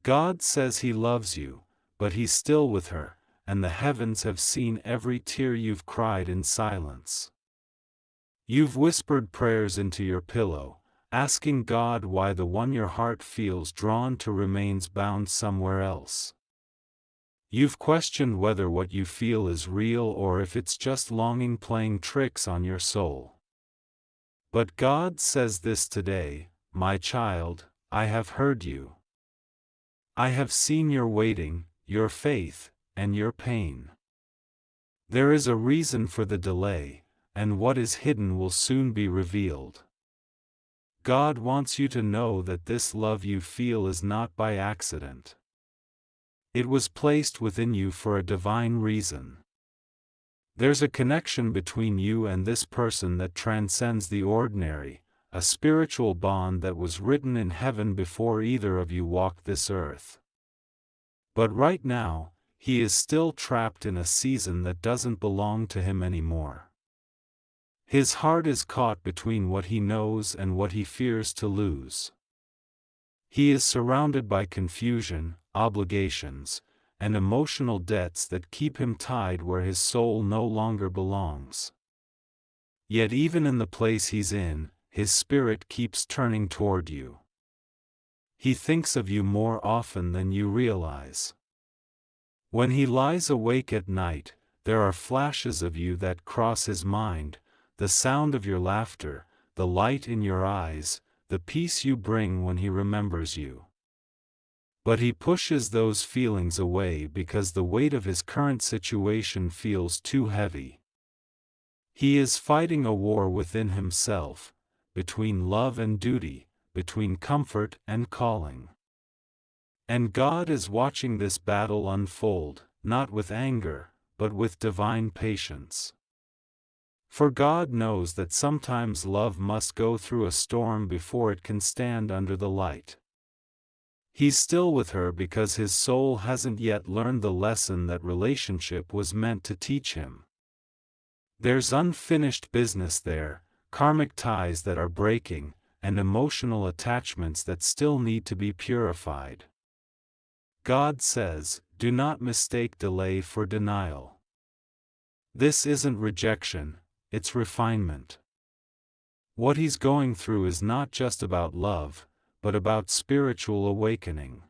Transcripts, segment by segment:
God says He loves you, but He's still with her, and the heavens have seen every tear you've cried in silence. You've whispered prayers into your pillow, asking God why the one your heart feels drawn to remains bound somewhere else. You've questioned whether what you feel is real or if it's just longing playing tricks on your soul. But God says this today, my child, I have heard you. I have seen your waiting, your faith, and your pain. There is a reason for the delay, and what is hidden will soon be revealed. God wants you to know that this love you feel is not by accident. It was placed within you for a divine reason. There's a connection between you and this person that transcends the ordinary, a spiritual bond that was written in heaven before either of you walked this earth. But right now, he is still trapped in a season that doesn't belong to him anymore. His heart is caught between what he knows and what he fears to lose. He is surrounded by confusion, obligations, and emotional debts that keep him tied where his soul no longer belongs. Yet even in the place he's in, his spirit keeps turning toward you. He thinks of you more often than you realize. When he lies awake at night, there are flashes of you that cross his mind, the sound of your laughter, the light in your eyes, the peace you bring when he remembers you. But he pushes those feelings away because the weight of his current situation feels too heavy. He is fighting a war within himself, between love and duty, between comfort and calling. And God is watching this battle unfold, not with anger, but with divine patience. For God knows that sometimes love must go through a storm before it can stand under the light. He's still with her because his soul hasn't yet learned the lesson that relationship was meant to teach him. There's unfinished business there, karmic ties that are breaking, and emotional attachments that still need to be purified. God says, do not mistake delay for denial. This isn't rejection, it's refinement. What he's going through is not just about love, but about spiritual awakening.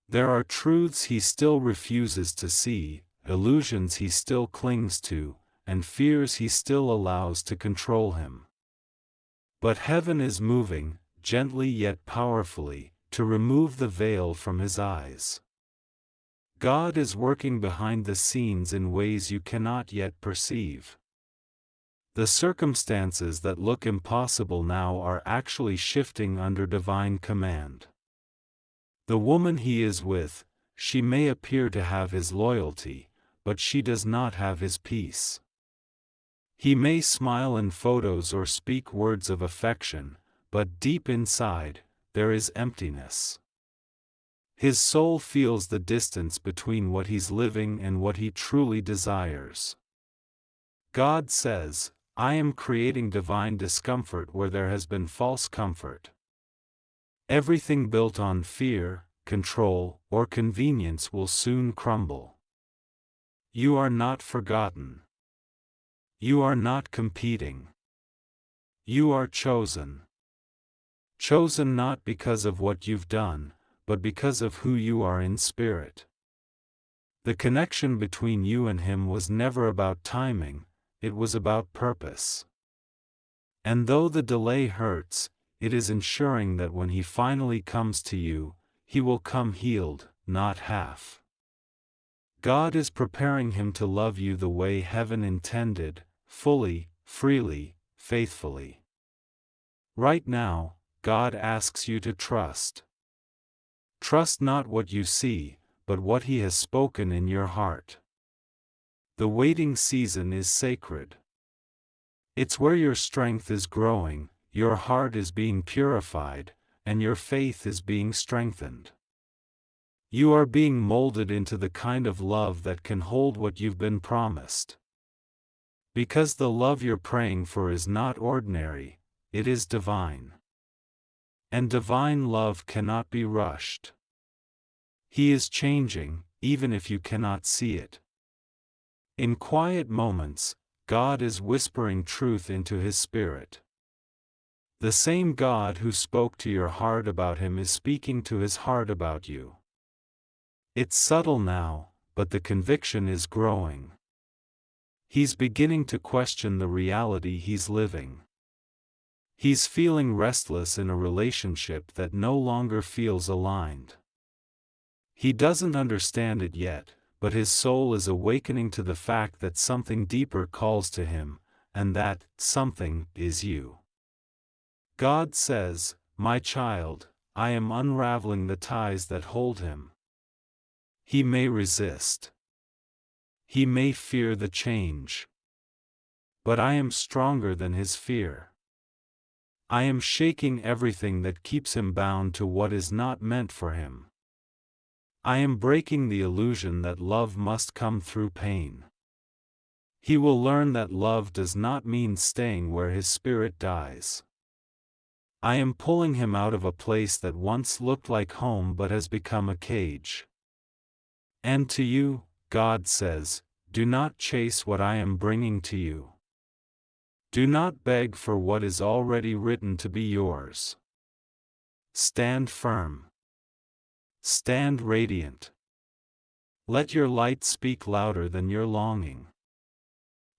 There are truths he still refuses to see, illusions he still clings to, and fears he still allows to control him. But heaven is moving, gently yet powerfully, to remove the veil from his eyes. God is working behind the scenes in ways you cannot yet perceive. The circumstances that look impossible now are actually shifting under divine command. The woman he is with, she may appear to have his loyalty, but she does not have his peace. He may smile in photos or speak words of affection, but deep inside, there is emptiness. His soul feels the distance between what he's living and what he truly desires. God says, I am creating divine discomfort where there has been false comfort. Everything built on fear, control, or convenience will soon crumble. You are not forgotten. You are not competing. You are chosen. Chosen not because of what you've done, but because of who you are in spirit. The connection between you and him was never about timing, it was about purpose. And though the delay hurts, it is ensuring that when he finally comes to you, he will come healed, not half. God is preparing him to love you the way heaven intended, fully, freely, faithfully. Right now, God asks you to trust. Trust not what you see, but what he has spoken in your heart. The waiting season is sacred. It's where your strength is growing, your heart is being purified, and your faith is being strengthened. You are being molded into the kind of love that can hold what you've been promised. Because the love you're praying for is not ordinary, it is divine. And divine love cannot be rushed. He is changing, even if you cannot see it. In quiet moments, God is whispering truth into His Spirit. The same God who spoke to your heart about Him is speaking to His heart about you. It's subtle now, but the conviction is growing. He's beginning to question the reality he's living. He's feeling restless in a relationship that no longer feels aligned. He doesn't understand it yet, but his soul is awakening to the fact that something deeper calls to him, and that something is you. God says, "My child, I am unraveling the ties that hold him." He may resist. He may fear the change. But I am stronger than his fear. I am shaking everything that keeps him bound to what is not meant for him. I am breaking the illusion that love must come through pain. He will learn that love does not mean staying where his spirit dies. I am pulling him out of a place that once looked like home but has become a cage. And to you, God says, do not chase what I am bringing to you. Do not beg for what is already written to be yours. Stand firm. Stand radiant. Let your light speak louder than your longing.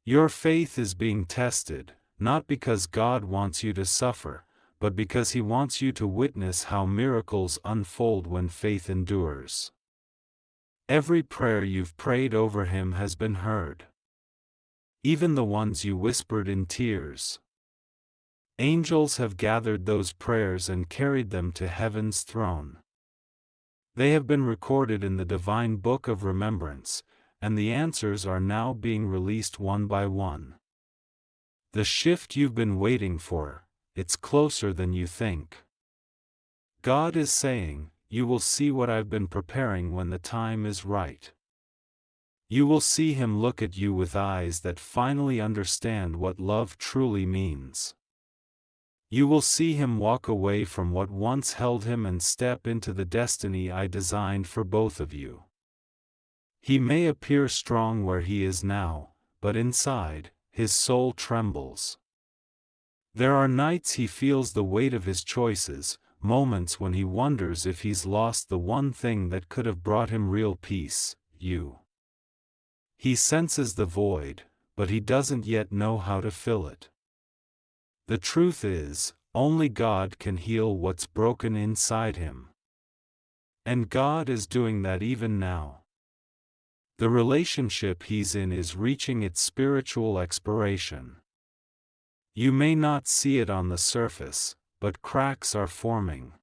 Your faith is being tested, not because God wants you to suffer, but because He wants you to witness how miracles unfold when faith endures. Every prayer you've prayed over Him has been heard. Even the ones you whispered in tears. Angels have gathered those prayers and carried them to heaven's throne. They have been recorded in the divine book of remembrance, and the answers are now being released one by one. The shift you've been waiting for, it's closer than you think. God is saying, you will see what I've been preparing when the time is right. You will see Him look at you with eyes that finally understand what love truly means. You will see Him walk away from what once held Him and step into the destiny I designed for both of you. He may appear strong where he is now, but inside, his soul trembles. There are nights he feels the weight of his choices, moments when he wonders if he's lost the one thing that could have brought him real peace, you. He senses the void, but he doesn't yet know how to fill it. The truth is, only God can heal what's broken inside him. And God is doing that even now. The relationship he's in is reaching its spiritual expiration. You may not see it on the surface, but cracks are forming.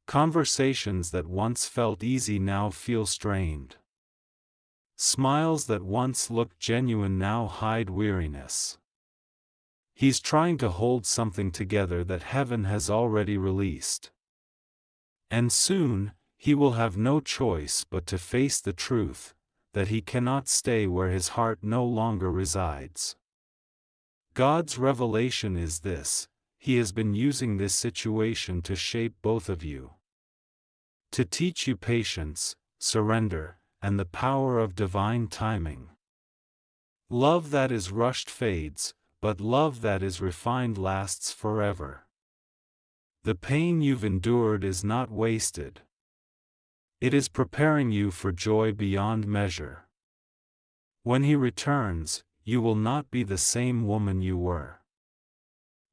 Conversations that once felt easy now feel strained. Smiles that once looked genuine now hide weariness. He's trying to hold something together that heaven has already released. And soon, he will have no choice but to face the truth, that he cannot stay where his heart no longer resides. God's revelation is this: He has been using this situation to shape both of you. To teach you patience, surrender, and the power of divine timing. Love that is rushed fades, but love that is refined lasts forever. The pain you've endured is not wasted. It is preparing you for joy beyond measure. When He returns, you will not be the same woman you were.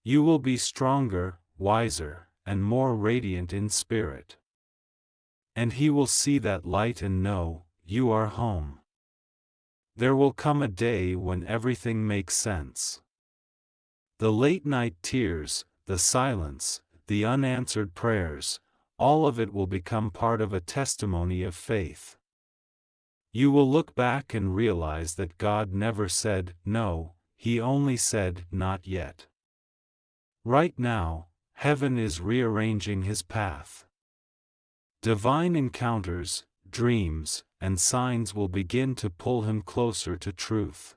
You will be stronger, wiser, and more radiant in spirit. And He will see that light and know, you are home. There will come a day when everything makes sense. The late-night tears, the silence, the unanswered prayers, all of it will become part of a testimony of faith. You will look back and realize that God never said no, He only said not yet. Right now, heaven is rearranging His path. Divine encounters, dreams, and signs will begin to pull him closer to truth.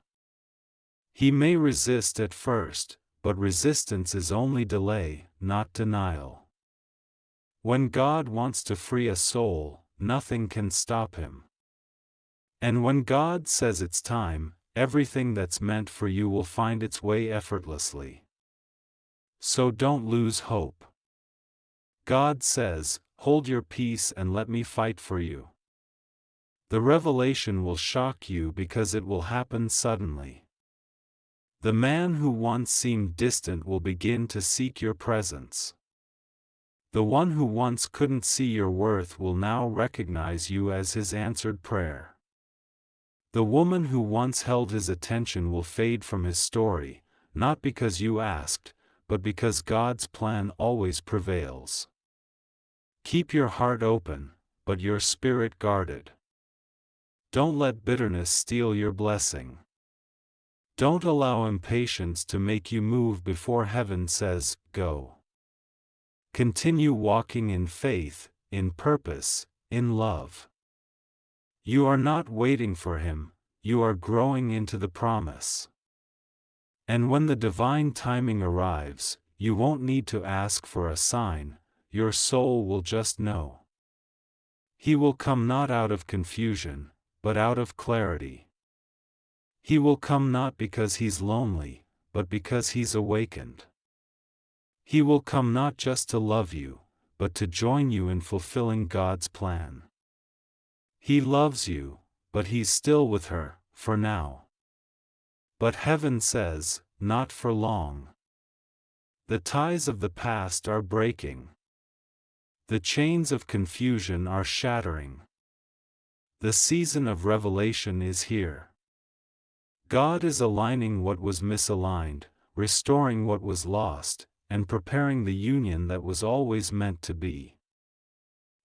He may resist at first, but resistance is only delay, not denial. When God wants to free a soul, nothing can stop him. And when God says it's time, everything that's meant for you will find its way effortlessly. So don't lose hope. God says, hold your peace and let me fight for you. The revelation will shock you because it will happen suddenly. The man who once seemed distant will begin to seek your presence. The one who once couldn't see your worth will now recognize you as his answered prayer. The woman who once held his attention will fade from his story, not because you asked, but because God's plan always prevails. Keep your heart open, but your spirit guarded. Don't let bitterness steal your blessing. Don't allow impatience to make you move before heaven says, go. Continue walking in faith, in purpose, in love. You are not waiting for him, you are growing into the promise. And when the divine timing arrives, you won't need to ask for a sign, your soul will just know. He will come not out of confusion, but out of clarity. He will come not because he's lonely, but because he's awakened. He will come not just to love you, but to join you in fulfilling God's plan. He loves you, but he's still with her, for now. But heaven says, not for long. The ties of the past are breaking. The chains of confusion are shattering. The season of revelation is here. God is aligning what was misaligned, restoring what was lost, and preparing the union that was always meant to be.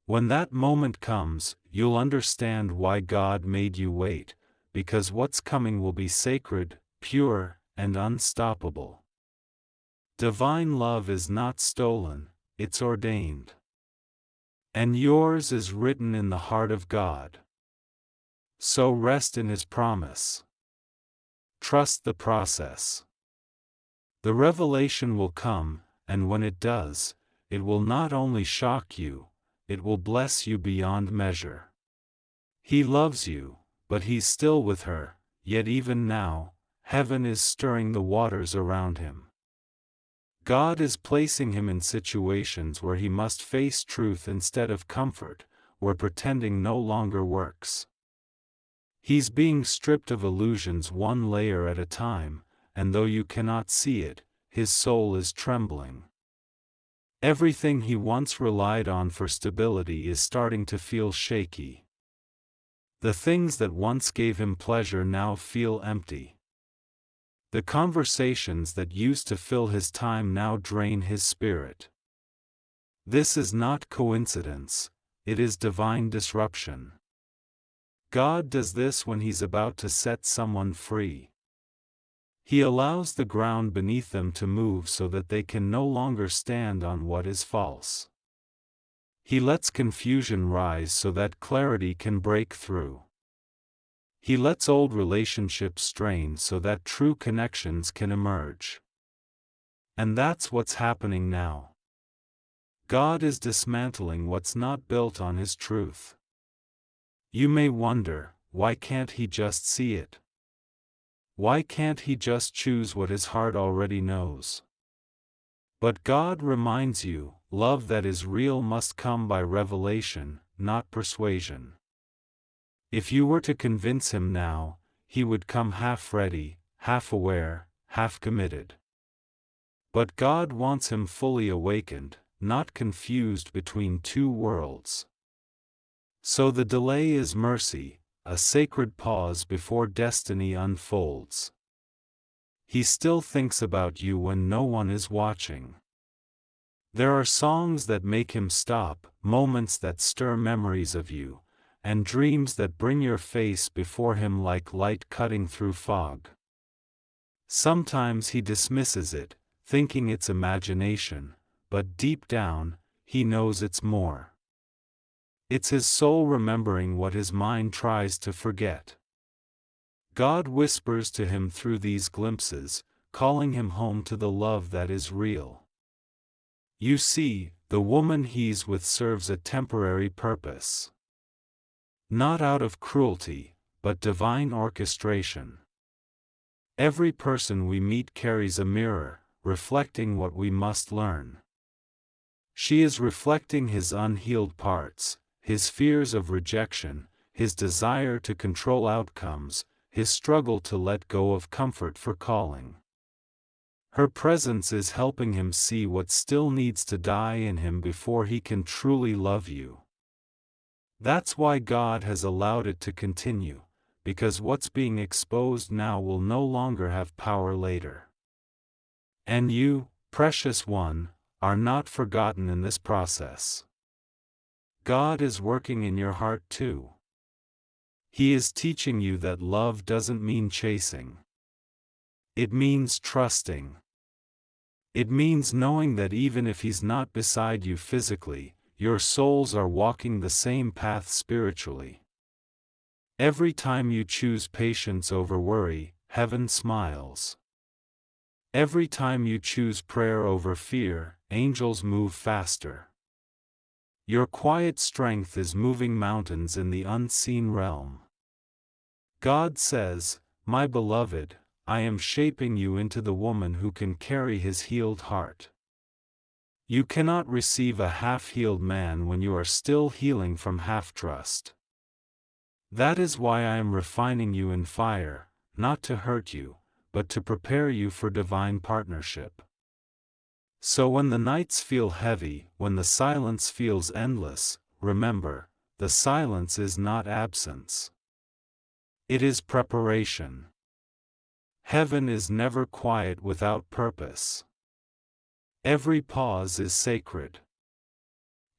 When that moment comes, you'll understand why God made you wait, because what's coming will be sacred, pure, and unstoppable. Divine love is not stolen, it's ordained. And yours is written in the heart of God. So rest in his promise. Trust the process. The revelation will come, and when it does, it will not only shock you, it will bless you beyond measure. He loves you, but he's still with her, yet even now, heaven is stirring the waters around him. God is placing him in situations where he must face truth instead of comfort, where pretending no longer works. He's being stripped of illusions one layer at a time, and though you cannot see it, his soul is trembling. Everything he once relied on for stability is starting to feel shaky. The things that once gave him pleasure now feel empty. The conversations that used to fill his time now drain his spirit. This is not coincidence, it is divine disruption. God does this when he's about to set someone free. He allows the ground beneath them to move so that they can no longer stand on what is false. He lets confusion rise so that clarity can break through. He lets old relationships strain so that true connections can emerge. And that's what's happening now. God is dismantling what's not built on his truth. You may wonder, why can't he just see it? Why can't he just choose what his heart already knows? But God reminds you, love that is real must come by revelation, not persuasion. If you were to convince him now, he would come half ready, half aware, half committed. But God wants him fully awakened, not confused between two worlds. So the delay is mercy, a sacred pause before destiny unfolds. He still thinks about you when no one is watching. There are songs that make him stop, moments that stir memories of you, and dreams that bring your face before him like light cutting through fog. Sometimes he dismisses it, thinking it's imagination, but deep down, he knows it's more. It's his soul remembering what his mind tries to forget. God whispers to him through these glimpses, calling him home to the love that is real. You see, the woman he's with serves a temporary purpose. Not out of cruelty, but divine orchestration. Every person we meet carries a mirror, reflecting what we must learn. She is reflecting his unhealed parts, his fears of rejection, his desire to control outcomes, his struggle to let go of comfort for calling. Her presence is helping him see what still needs to die in him before he can truly love you. That's why God has allowed it to continue, because what's being exposed now will no longer have power later. And you, precious one, are not forgotten in this process. God is working in your heart too. He is teaching you that love doesn't mean chasing. It means trusting. It means knowing that even if He's not beside you physically, your souls are walking the same path spiritually. Every time you choose patience over worry, heaven smiles. Every time you choose prayer over fear, angels move faster. Your quiet strength is moving mountains in the unseen realm. God says, "My beloved, I am shaping you into the woman who can carry His healed heart." You cannot receive a half-healed man when you are still healing from half-trust. That is why I am refining you in fire, not to hurt you, but to prepare you for divine partnership. So when the nights feel heavy, when the silence feels endless, remember, the silence is not absence. It is preparation. Heaven is never quiet without purpose. Every pause is sacred.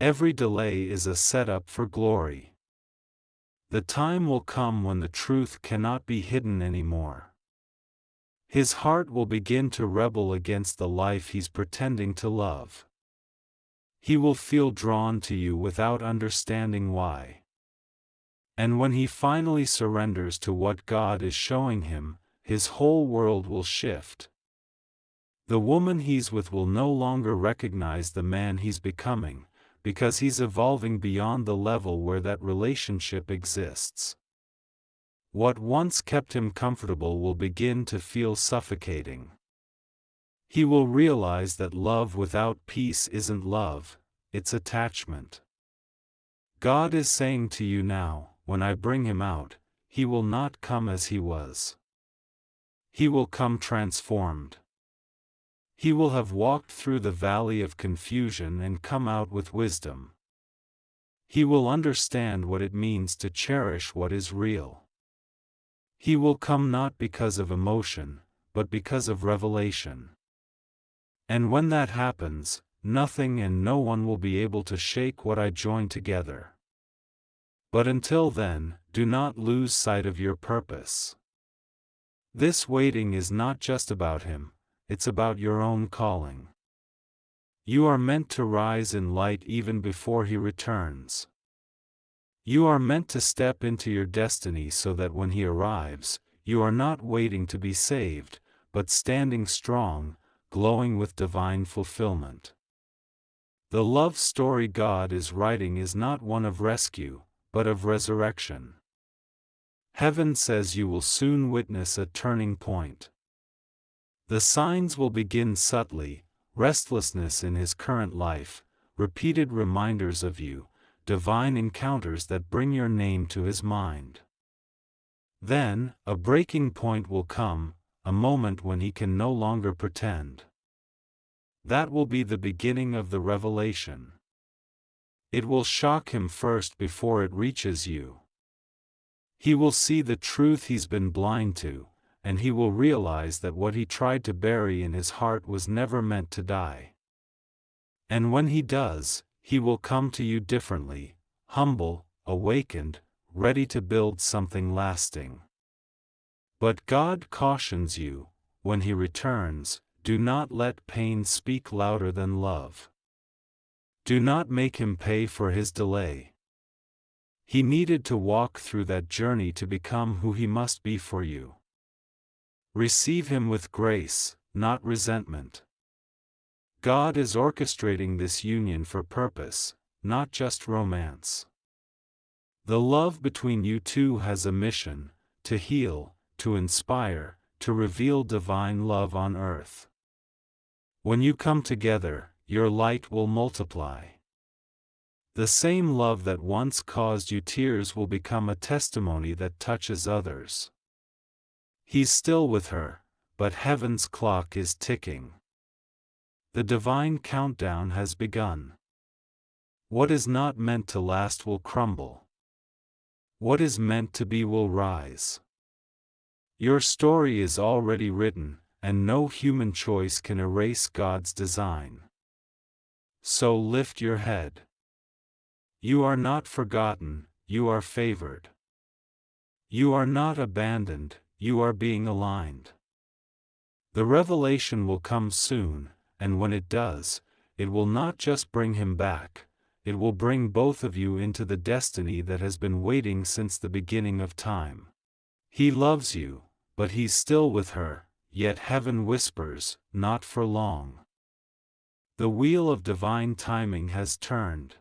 Every delay is a setup for glory. The time will come when the truth cannot be hidden anymore. His heart will begin to rebel against the life he's pretending to love. He will feel drawn to you without understanding why. And when he finally surrenders to what God is showing him, his whole world will shift. The woman he's with will no longer recognize the man he's becoming, because he's evolving beyond the level where that relationship exists. What once kept him comfortable will begin to feel suffocating. He will realize that love without peace isn't love, it's attachment. God is saying to you now, when I bring him out, he will not come as he was. He will come transformed. He will have walked through the valley of confusion and come out with wisdom. He will understand what it means to cherish what is real. He will come not because of emotion, but because of revelation. And when that happens, nothing and no one will be able to shake what I join together. But until then, do not lose sight of your purpose. This waiting is not just about him, it's about your own calling. You are meant to rise in light even before he returns. You are meant to step into your destiny so that when he arrives, you are not waiting to be saved, but standing strong, glowing with divine fulfillment. The love story God is writing is not one of rescue, but of resurrection. Heaven says you will soon witness a turning point. The signs will begin subtly: restlessness in his current life, repeated reminders of you, divine encounters that bring your name to his mind. Then, a breaking point will come, a moment when he can no longer pretend. That will be the beginning of the revelation. It will shock him first before it reaches you. He will see the truth he's been blind to, and he will realize that what he tried to bury in his heart was never meant to die. And when he does, he will come to you differently, humble, awakened, ready to build something lasting. But God cautions you, when he returns, do not let pain speak louder than love. Do not make him pay for his delay. He needed to walk through that journey to become who he must be for you. Receive him with grace, not resentment. God is orchestrating this union for purpose, not just romance. The love between you two has a mission: to heal, to inspire, to reveal divine love on earth. When you come together, your light will multiply. The same love that once caused you tears will become a testimony that touches others. He's still with her, but heaven's clock is ticking. The divine countdown has begun. What is not meant to last will crumble. What is meant to be will rise. Your story is already written, and no human choice can erase God's design. So lift your head. You are not forgotten, you are favored. You are not abandoned, you are being aligned. The revelation will come soon, and when it does, it will not just bring him back, it will bring both of you into the destiny that has been waiting since the beginning of time. He loves you, but he's still with her, yet heaven whispers, not for long. The wheel of divine timing has turned.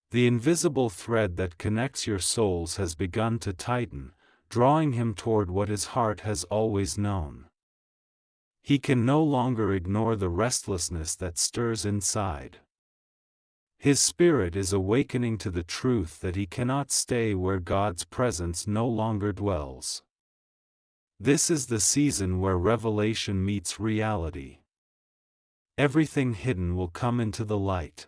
The invisible thread that connects your souls has begun to tighten, drawing him toward what his heart has always known. He can no longer ignore the restlessness that stirs inside. His spirit is awakening to the truth that he cannot stay where God's presence no longer dwells. This is the season where revelation meets reality. Everything hidden will come into the light.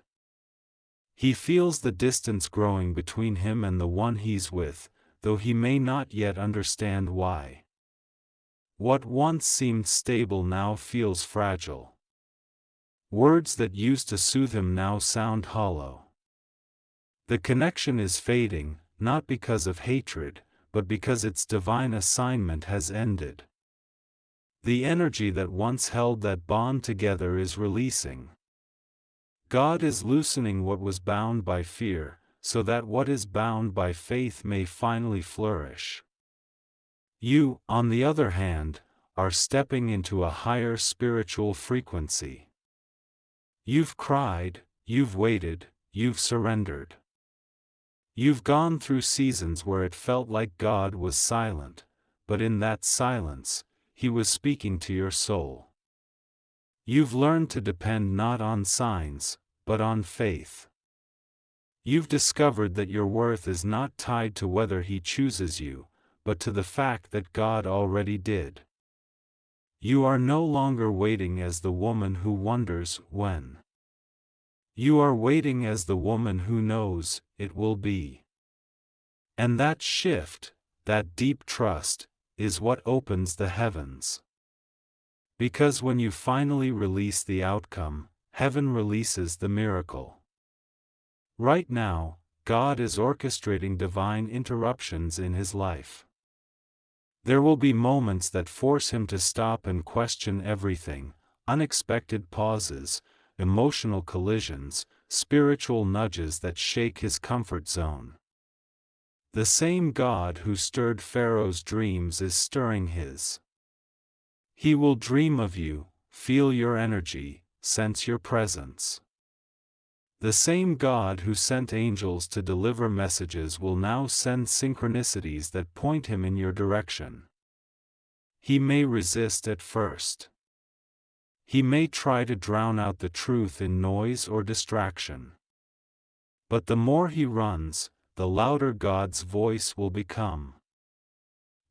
He feels the distance growing between him and the one he's with, though he may not yet understand why. What once seemed stable now feels fragile. Words that used to soothe him now sound hollow. The connection is fading, not because of hatred, but because its divine assignment has ended. The energy that once held that bond together is releasing. God is loosening what was bound by fear, so that what is bound by faith may finally flourish. You, on the other hand, are stepping into a higher spiritual frequency. You've cried, you've waited, you've surrendered. You've gone through seasons where it felt like God was silent, but in that silence, he was speaking to your soul. You've learned to depend not on signs, but on faith. You've discovered that your worth is not tied to whether he chooses you, but to the fact that God already did. You are no longer waiting as the woman who wonders when. You are waiting as the woman who knows it will be. And that shift, that deep trust, is what opens the heavens. Because when you finally release the outcome, heaven releases the miracle. Right now, God is orchestrating divine interruptions in his life. There will be moments that force him to stop and question everything: unexpected pauses, emotional collisions, spiritual nudges that shake his comfort zone. The same God who stirred Pharaoh's dreams is stirring his. He will dream of you, feel your energy, sense your presence. The same God who sent angels to deliver messages will now send synchronicities that point him in your direction. He may resist at first. He may try to drown out the truth in noise or distraction. But the more he runs, the louder God's voice will become.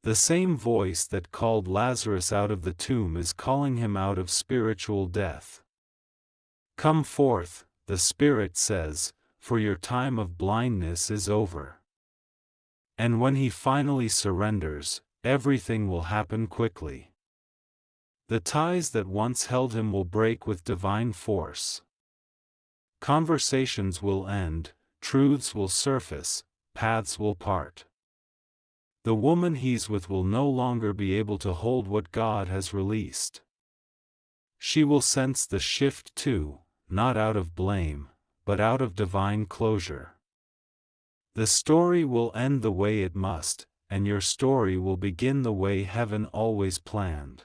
The same voice that called Lazarus out of the tomb is calling him out of spiritual death. Come forth, the Spirit says, for your time of blindness is over. And when he finally surrenders, everything will happen quickly. The ties that once held him will break with divine force. Conversations will end, truths will surface, paths will part. The woman he's with will no longer be able to hold what God has released. She will sense the shift too, not out of blame, but out of divine closure. The story will end the way it must, and your story will begin the way heaven always planned.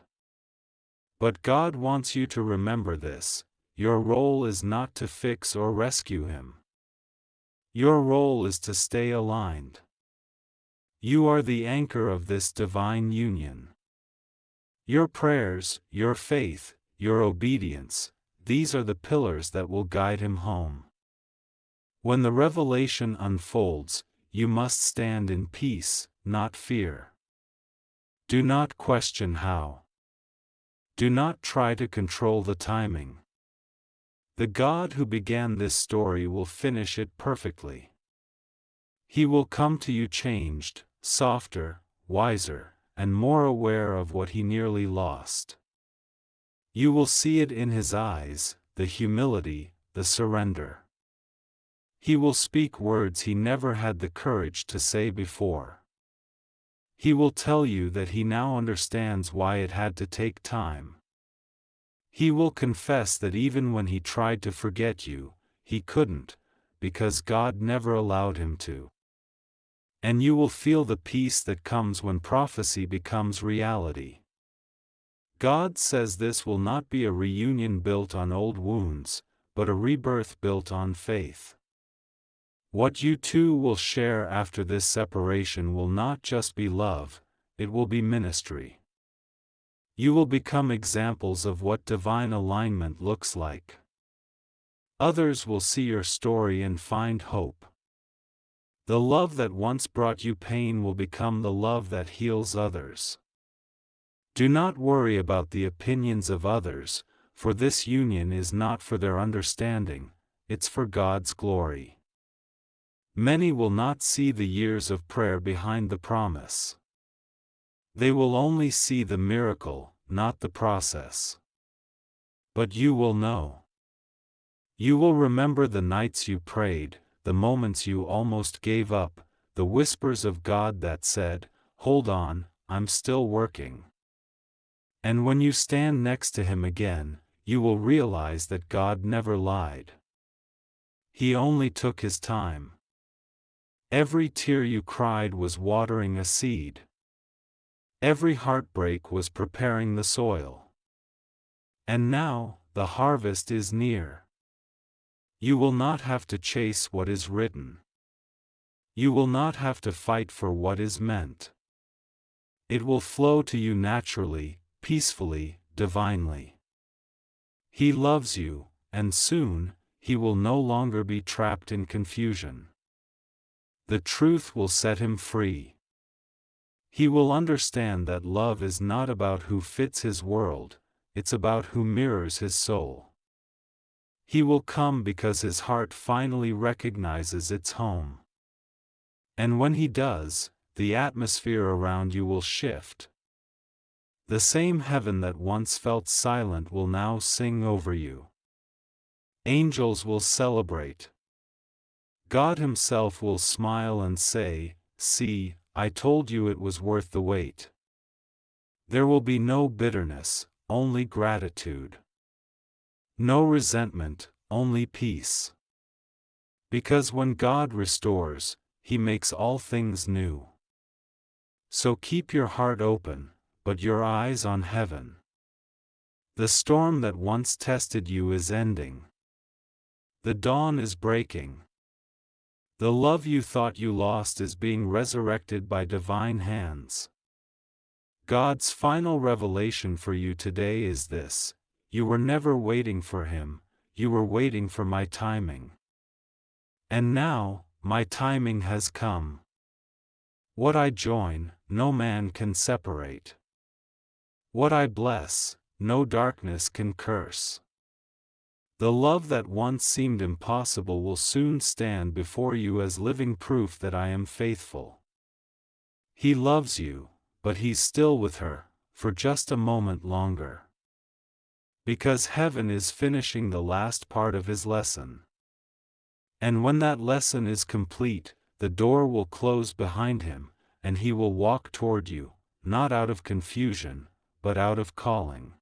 But God wants you to remember this: your role is not to fix or rescue him. Your role is to stay aligned. You are the anchor of this divine union. Your prayers, your faith, your obedience, these are the pillars that will guide him home. When the revelation unfolds, you must stand in peace, not fear. Do not question how. Do not try to control the timing. The God who began this story will finish it perfectly. He will come to you changed, softer, wiser, and more aware of what he nearly lost. You will see it in his eyes, the humility, the surrender. He will speak words he never had the courage to say before. He will tell you that he now understands why it had to take time. He will confess that even when he tried to forget you, he couldn't, because God never allowed him to. And you will feel the peace that comes when prophecy becomes reality. God says this will not be a reunion built on old wounds, but a rebirth built on faith. What you two will share after this separation will not just be love, it will be ministry. You will become examples of what divine alignment looks like. Others will see your story and find hope. The love that once brought you pain will become the love that heals others. Do not worry about the opinions of others, for this union is not for their understanding, it's for God's glory. Many will not see the years of prayer behind the promise. They will only see the miracle, not the process. But you will know. You will remember the nights you prayed, the moments you almost gave up, the whispers of God that said, "Hold on, I'm still working." And when you stand next to him again, you will realize that God never lied. He only took his time. Every tear you cried was watering a seed. Every heartbreak was preparing the soil. And now, the harvest is near. You will not have to chase what is written. You will not have to fight for what is meant. It will flow to you naturally, peacefully, divinely. He loves you, and soon, he will no longer be trapped in confusion. The truth will set him free. He will understand that love is not about who fits his world, it's about who mirrors his soul. He will come because his heart finally recognizes its home. And when he does, the atmosphere around you will shift. The same heaven that once felt silent will now sing over you. Angels will celebrate. God himself will smile and say, "See, I told you it was worth the wait." There will be no bitterness, only gratitude. No resentment, only peace. Because when God restores, he makes all things new. So keep your heart open, but your eyes on heaven. The storm that once tested you is ending. The dawn is breaking. The love you thought you lost is being resurrected by divine hands. God's final revelation for you today is this: you were never waiting for him, you were waiting for my timing. And now, my timing has come. What I join, no man can separate. What I bless, no darkness can curse. The love that once seemed impossible will soon stand before you as living proof that I am faithful. He loves you, but he's still with her, for just a moment longer. Because heaven is finishing the last part of his lesson. And when that lesson is complete, the door will close behind him, and he will walk toward you, not out of confusion, but out of calling.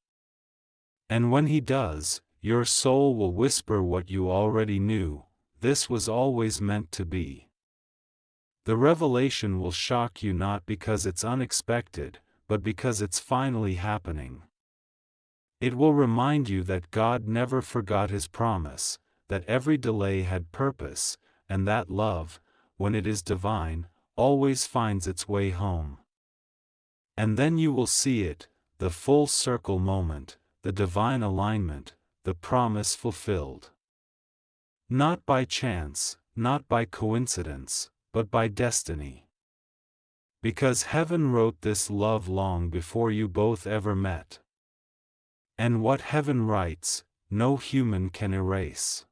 And when he does, your soul will whisper what you already knew: this was always meant to be. The revelation will shock you not because it's unexpected, but because it's finally happening. It will remind you that God never forgot his promise, that every delay had purpose, and that love, when it is divine, always finds its way home. And then you will see it, the full circle moment, the divine alignment, the promise fulfilled. Not by chance, not by coincidence, but by destiny. Because heaven wrote this love long before you both ever met. And what heaven writes, no human can erase.